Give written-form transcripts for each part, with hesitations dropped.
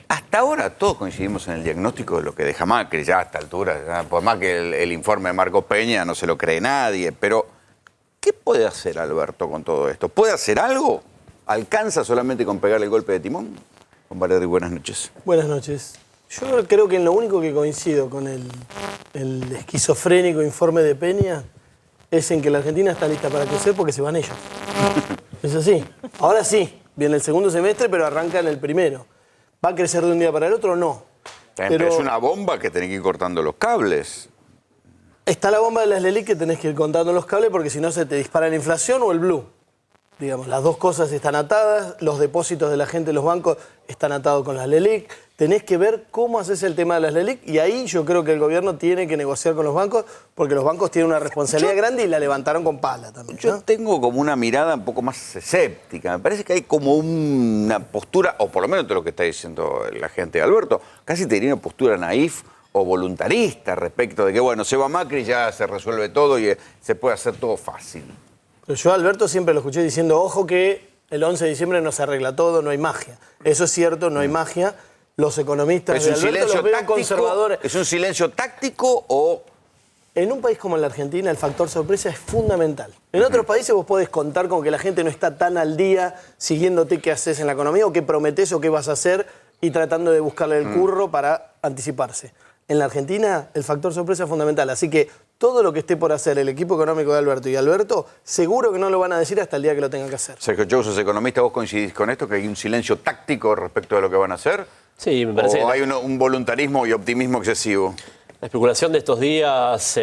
Hasta ahora todos coincidimos en el diagnóstico de lo que deja Macri, ya a esta altura, ya, por más que el informe de Marcos Peña no se lo cree nadie, pero ¿qué puede hacer Alberto con todo esto? ¿Puede hacer algo? ¿Alcanza solamente con pegarle el golpe de timón? Con Valeri, buenas noches. Buenas noches. Yo creo que en lo único que coincido con el esquizofrénico informe de Peña es en que la Argentina está lista para crecer porque se van ellos. Es así. Ahora sí, viene el segundo semestre, pero arranca en el primero. ¿Va a crecer de un día para el otro? No. Pero es una bomba que tenés que ir cortando los cables. Está la bomba de las LELIC que tenés que ir contando los cables porque si no se te dispara la inflación o el blue. Digamos, las dos cosas están atadas, los depósitos de la gente en los bancos están atados con las LELIC. Tenés que ver cómo haces el tema de las LELIC y ahí yo creo que el gobierno tiene que negociar con los bancos porque los bancos tienen una responsabilidad grande y la levantaron con pala también, ¿no? Yo tengo como una mirada un poco más escéptica. Me parece que hay como una postura, o por lo menos de lo que está diciendo la gente de Alberto, casi te diría una postura naif o voluntarista respecto de que, bueno, se va Macri, ya se resuelve todo y se puede hacer todo fácil. Pero yo a Alberto siempre lo escuché diciendo, ojo que el 11 de diciembre no se arregla todo, no hay magia. Eso es cierto, no hay magia. Los economistas de Alberto los veo conservadores. ¿Es un silencio táctico o...? En un país como la Argentina el factor sorpresa es fundamental. En otros países vos podés contar con que la gente no está tan al día siguiéndote qué haces en la economía o qué prometés o qué vas a hacer y tratando de buscarle el curro para anticiparse. En la Argentina el factor sorpresa es fundamental, así que todo lo que esté por hacer el equipo económico de Alberto y Alberto, seguro que no lo van a decir hasta el día que lo tengan que hacer. Sergio Chou, sos economista, ¿vos coincidís con esto, que hay un silencio táctico respecto de lo que van a hacer? Sí, me parece. ¿O hay un voluntarismo y optimismo excesivo? La especulación de estos días,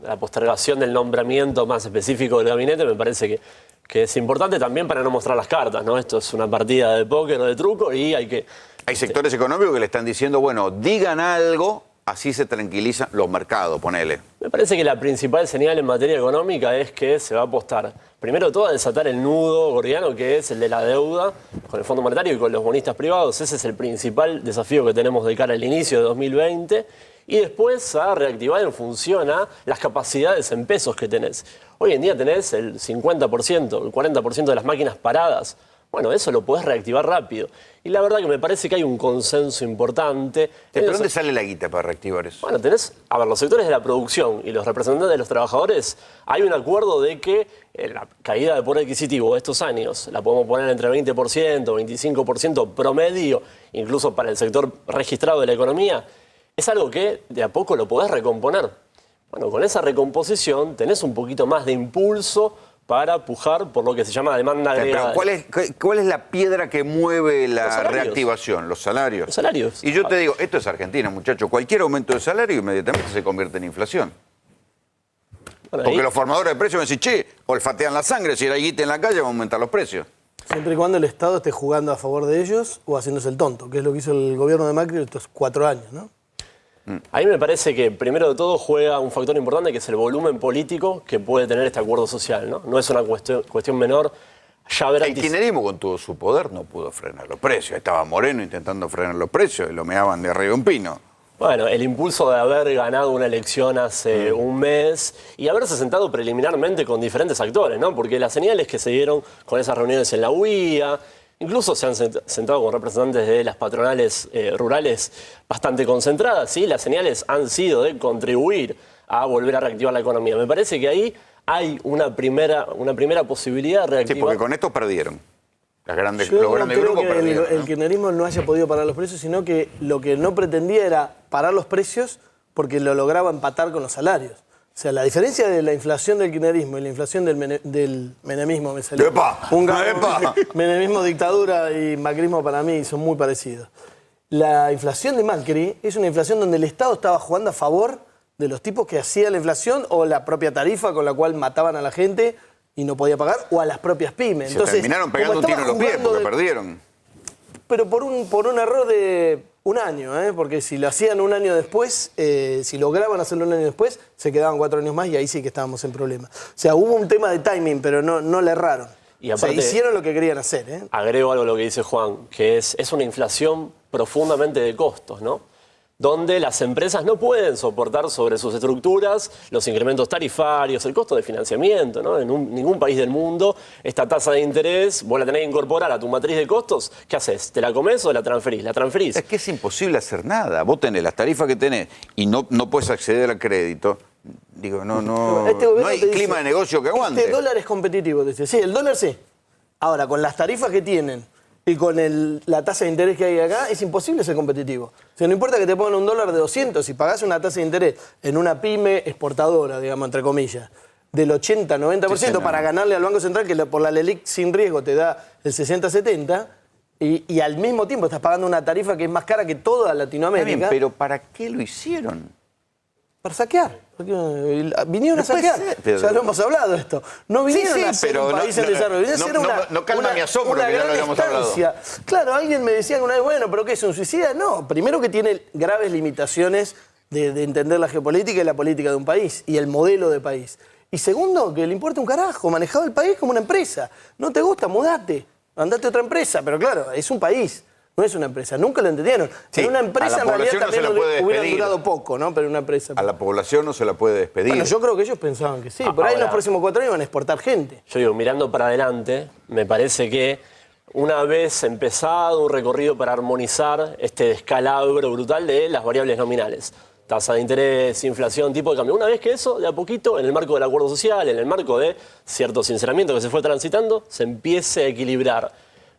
la postergación del nombramiento más específico del gabinete, me parece que es importante también para no mostrar las cartas, ¿no? Esto es una partida de póker o de truco y hay que... Hay sectores económicos que le están diciendo, bueno, digan algo, así se tranquilizan los mercados, ponele. Me parece que la principal señal en materia económica es que se va a apostar, primero de todo, a desatar el nudo gordiano, que es el de la deuda con el Fondo Monetario y con los bonistas privados. Ese es el principal desafío que tenemos de cara al inicio de 2020. Y después a reactivar en función a las capacidades en pesos que tenés. Hoy en día tenés el 50%, el 40% de las máquinas paradas. Bueno, eso lo podés reactivar rápido. Y la verdad que me parece que hay un consenso importante. ¿De dónde sale la guita para reactivar eso? Bueno, tenés, a ver, los sectores de la producción y los representantes de los trabajadores, hay un acuerdo de que la caída de poder adquisitivo de estos años la podemos poner entre 20%, 25% promedio, incluso para el sector registrado de la economía. Es algo que de a poco lo podés recomponer. Bueno, con esa recomposición tenés un poquito más de impulso para pujar por lo que se llama demanda agregada. Pero ¿cuál es la piedra que mueve la reactivación? Los salarios. Los salarios. Y yo te digo, esto es Argentina, muchachos. Cualquier aumento de salario inmediatamente se convierte en inflación. Bueno, porque ahí, los formadores de precios me dicen, che, olfatean la sangre, si hay guita en la calle va a aumentar los precios. Siempre y cuando el Estado esté jugando a favor de ellos o haciéndose el tonto, que es lo que hizo el gobierno de Macri estos 4 años, ¿no? a mí me parece que primero de todo juega un factor importante que es el volumen político que puede tener este acuerdo social, ¿no? No es una cuestión menor. Ya el kirchnerismo con todo su poder no pudo frenar los precios. Estaba Moreno intentando frenar los precios y lo meaban de arriba de un pino. Bueno, el impulso de haber ganado una elección hace un mes y haberse sentado preliminarmente con diferentes actores, ¿no? Porque las señales que se dieron con esas reuniones en la UIA, incluso se han sentado con representantes de las patronales rurales bastante concentradas, ¿sí? Las señales han sido de contribuir a volver a reactivar la economía. Me parece que ahí hay una primera posibilidad de reactivar. Sí, porque con esto perdieron. Los grandes creo grupos que perdieron. el kirchnerismo no haya podido parar los precios, sino que lo que no pretendía era parar los precios porque lo lograba empatar con los salarios. O sea, la diferencia de la inflación del kirchnerismo y la inflación del menemismo, me salió. ¡Epa! ¡Epa! Menemismo, dictadura y macrismo para mí son muy parecidos. La inflación de Macri es una inflación donde el Estado estaba jugando a favor de los tipos que hacían la inflación o la propia tarifa con la cual mataban a la gente y no podía pagar, o a las propias pymes. Entonces, terminaron pegando un tiro en los pies porque perdieron. Pero por un error de un año, porque si lo hacían un año después, si lograban hacerlo un año después, se quedaban 4 años más y ahí sí que estábamos en problemas. O sea, hubo un tema de timing, pero no le erraron. Y aparte, o sea, hicieron lo que querían hacer. Agrego algo a lo que dice Juan, que es una inflación profundamente de costos, ¿no? donde las empresas no pueden soportar sobre sus estructuras los incrementos tarifarios, el costo de financiamiento, ¿no? En ningún país del mundo esta tasa de interés vos la tenés que incorporar a tu matriz de costos. ¿Qué haces? ¿Te la comés o la transferís? La transferís. Es que es imposible hacer nada. Vos tenés las tarifas que tenés y no puedes acceder al crédito. Digo, no hay clima de negocio que aguante. Este dólar es competitivo, dice. Sí, el dólar sí. Ahora, con las tarifas que tienen y con la tasa de interés que hay acá, es imposible ser competitivo. O sea, no importa que te pongan un dólar de 200, si pagás una tasa de interés en una pyme exportadora, digamos, entre comillas, del 80-90% Sí, para ganarle al Banco Central, que por la LELIQ sin riesgo te da el 60-70%, y al mismo tiempo estás pagando una tarifa que es más cara que toda Latinoamérica. Está bien, pero ¿para qué lo hicieron? Para saquear. Vinieron a saquear. Ya lo hemos hablado esto. No vinieron a ser un país en desarrollo. Vinieron a ser no calma mi asombro que ya lo habíamos hablado. Claro, alguien me decía una vez, bueno, ¿pero qué es un suicida? No, primero que tiene graves limitaciones de entender la geopolítica y la política de un país y el modelo de país. Y segundo, que le importa un carajo, manejado el país como una empresa. No te gusta, mudate, andate a otra empresa. Pero claro, es un país. No es una empresa, nunca lo entendieron. Sí, en una empresa en realidad también hubiera durado poco, ¿no? Pero una empresa. A la población no se la puede despedir. Bueno, yo creo que ellos pensaban que sí. Por ahí en los próximos 4 años van a exportar gente. Yo digo, mirando para adelante, me parece que una vez empezado un recorrido para armonizar este descalabro brutal de las variables nominales, tasa de interés, inflación, tipo de cambio. Una vez que eso, de a poquito, en el marco del acuerdo social, en el marco de cierto sinceramiento que se fue transitando, se empiece a equilibrar.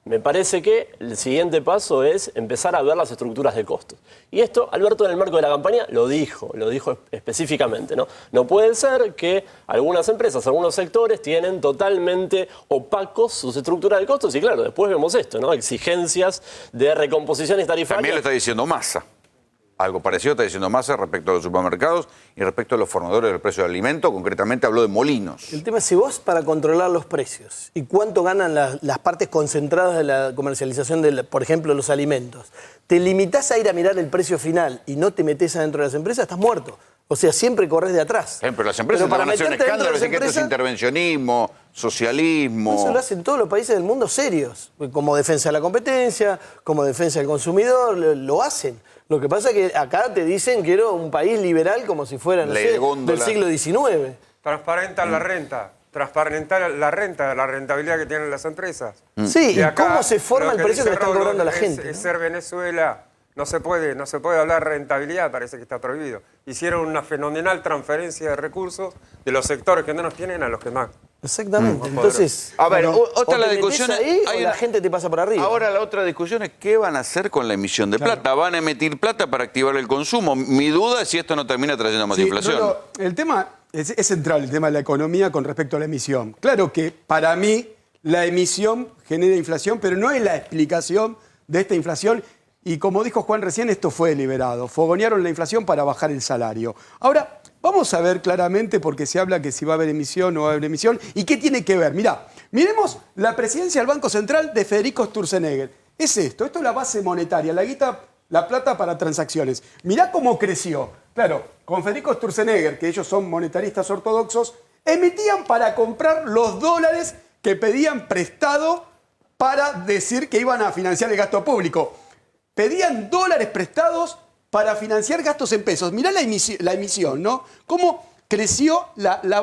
Me parece que el siguiente paso es empezar a ver las estructuras de costos. Y esto, Alberto, en el marco de la campaña, lo dijo específicamente, ¿no? No puede ser que algunas empresas, algunos sectores tienen totalmente opacos sus estructuras de costos. Y claro, después vemos esto, ¿no? Exigencias de recomposiciones tarifarias. También lo está diciendo Massa. Algo parecido está diciendo Massa respecto a los supermercados y respecto a los fornadores del precio del alimento. Concretamente habló de molinos. El tema es si vos, para controlar los precios y cuánto ganan las partes concentradas de la comercialización, por ejemplo, los alimentos, te limitás a ir a mirar el precio final y no te metés adentro de las empresas, estás muerto. O sea, siempre corres de atrás. Pero las empresas te van a hacer un escándalo, dicen que esto es intervencionismo, socialismo. Eso lo hacen todos los países del mundo serios. Como defensa de la competencia, como defensa del consumidor, lo hacen. Lo que pasa es que acá te dicen que era un país liberal como si fuera, no sé, del siglo XIX. Transparentan la renta. Transparentar la renta, la rentabilidad que tienen las empresas. Sí, y cómo se forma el precio que le están cobrando a la gente. Es ser Venezuela. No se puede hablar de rentabilidad, parece que está prohibido. Hicieron una fenomenal transferencia de recursos de los sectores que menos tienen a los que más. Exactamente. Entonces, a ver, otra la discusión ahí o la gente te pasa por arriba. Ahora la otra discusión es qué van a hacer con la emisión de plata. ¿Van a emitir plata para activar el consumo? Mi duda es si esto no termina trayendo más inflación. No, el tema es central, el tema de la economía con respecto a la emisión. Claro que para mí la emisión genera inflación, pero no es la explicación de esta inflación. Y como dijo Juan recién, esto fue deliberado. Fogonearon la inflación para bajar el salario. Ahora, vamos a ver claramente, porque se habla que si va a haber emisión o no va a haber emisión, y qué tiene que ver. Mirá, miremos la presidencia del Banco Central de Federico Sturzenegger. Es esto es la base monetaria, la plata para transacciones. Mirá cómo creció. Claro, con Federico Sturzenegger, que ellos son monetaristas ortodoxos, emitían para comprar los dólares que pedían prestado para decir que iban a financiar el gasto público. Pedían dólares prestados para financiar gastos en pesos. Mirá la emisión, ¿no? Cómo creció la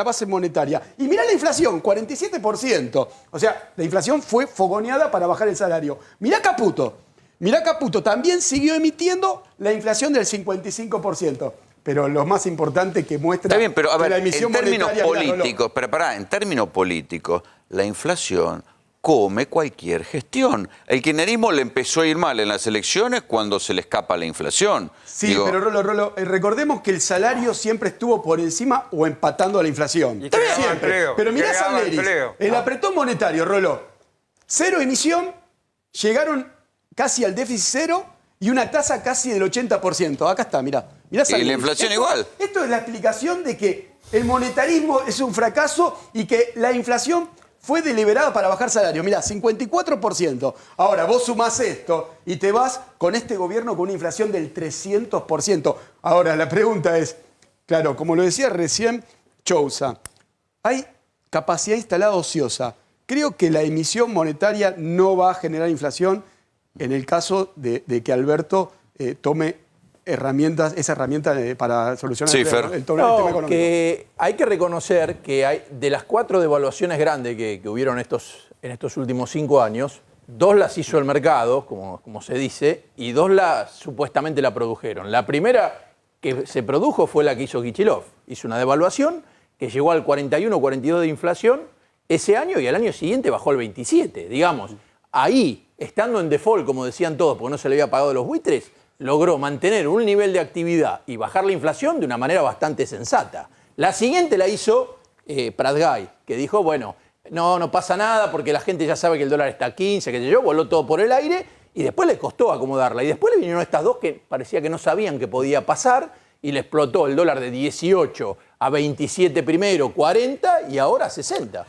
base monetaria. Y mirá la inflación, 47%. O sea, la inflación fue fogoneada para bajar el salario. Mirá Caputo. Mirá Caputo, también siguió emitiendo la inflación del 55%. Pero lo más importante que muestra... Está bien, pero a ver, la emisión en términos monetaria, políticos, pero pará, en términos políticos, la inflación come cualquier gestión. El kirchnerismo le empezó a ir mal en las elecciones cuando se le escapa la inflación. Sí, pero Rolo, recordemos que el salario siempre estuvo por encima o empatando a la inflación. Y creaba siempre. empleo, Pero mirá creaba Sanderis, empleo. el apretón monetario, Rolo. Cero emisión, llegaron casi al déficit cero y una tasa casi del 80%. Acá está, mirá. Mirá Y la inflación igual. Esto es la explicación de que el monetarismo es un fracaso y que la inflación fue deliberada para bajar salario. Mirá, 54%. Ahora, vos sumás esto y te vas con este gobierno con una inflación del 300%. Ahora, la pregunta es, claro, como lo decía recién Chousa, hay capacidad instalada ociosa. Creo que la emisión monetaria no va a generar inflación en el caso de que Alberto tome esa herramienta para solucionar Sí, el Fer. tema No, económico. que hay que reconocer que hay, de las 4 devaluaciones grandes que hubieron en estos últimos 5 años, 2 las hizo el mercado, como se dice, y 2 supuestamente la produjeron. La primera que se produjo fue la que hizo Kicillof. Hizo una devaluación que llegó al 41, 42 de inflación ese año y al año siguiente bajó al 27. Digamos, ahí, estando en default, como decían todos, porque no se le había pagado los buitres, logró mantener un nivel de actividad y bajar la inflación de una manera bastante sensata. La siguiente la hizo Prat-Gay, que dijo, bueno, no pasa nada porque la gente ya sabe que el dólar está a 15, que sé yo, voló todo por el aire y después le costó acomodarla. Y después le vinieron estas dos que parecía que no sabían que podía pasar y le explotó el dólar de 18 a 27 primero, 40 y ahora 60.